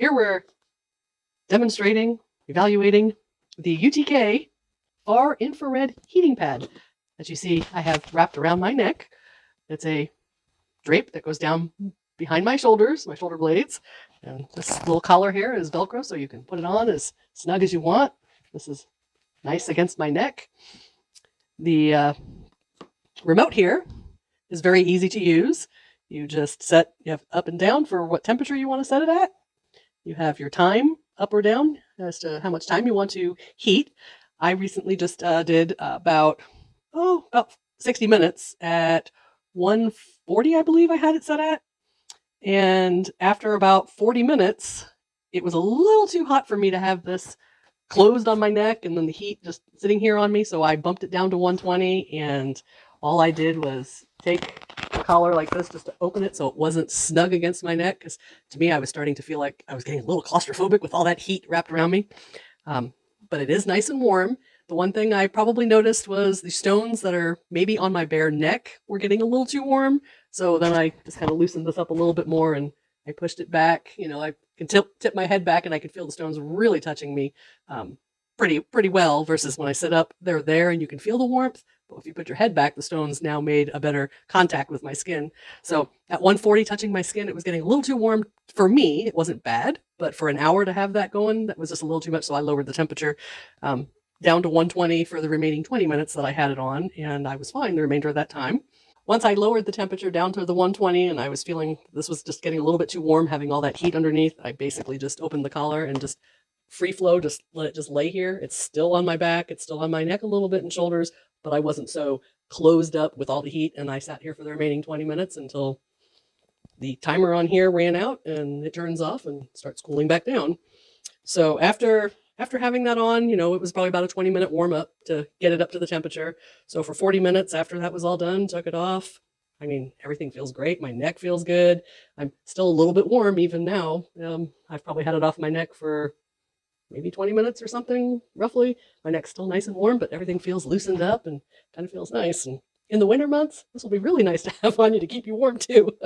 Here we're demonstrating, evaluating the UTK Far Infrared Heating Pad. As you see, I have wrapped around my neck. It's a drape that goes down behind my shoulders, my shoulder blades. And this little collar here is Velcro, so you can put it on as snug as you want. This is nice against my neck. The remote here is very easy to use. You just you have up and down for what temperature you want to set it at. You have your time up or down as to how much time you want to heat. I recently just did about 60 minutes at 140, I believe I had it set at. And after about 40 minutes, it was a little too hot for me to have this closed on my neck and then the heat just sitting here on me. So I bumped it down to 120, and all I did was take the collar like this just to open it so it wasn't snug against my neck. Because to me, I was starting to feel like I was getting a little claustrophobic with all that heat wrapped around me. But it is nice and warm. The one thing I probably noticed was the stones that are maybe on my bare neck were getting a little too warm. So then I just kind of loosened this up a little bit more and I pushed it back. You know, I can tip my head back and I can feel the stones really touching me pretty well, versus when I sit up, they're there and you can feel the warmth. But if you put your head back, the stones now made a better contact with my skin. So at 140 touching my skin, it was getting a little too warm for me. It wasn't bad, but for an hour to have that going, that was just a little too much. So I lowered the temperature down to 120 for the remaining 20 minutes that I had it on, and I was fine the remainder of that time. Once I lowered the temperature down to the 120 and I was feeling this was just getting a little bit too warm, having all that heat underneath, I basically just opened the collar and just free flow, just let it just lay here. It's still on my back, it's still on my neck a little bit and shoulders, but I wasn't so closed up with all the heat, and I sat here for the remaining 20 minutes until the timer on here ran out and it turns off and starts cooling back down. So after having that on, you know, it was probably about a 20-minute warm up to get it up to the temperature. So for 40 minutes after that was all done, took it off. I mean, everything feels great. My neck feels good. I'm still a little bit warm even now. I've probably had it off my neck for maybe 20 minutes or something, roughly. My neck's still nice and warm, but everything feels loosened up and kind of feels nice. And in the winter months, this will be really nice to have on you to keep you warm too.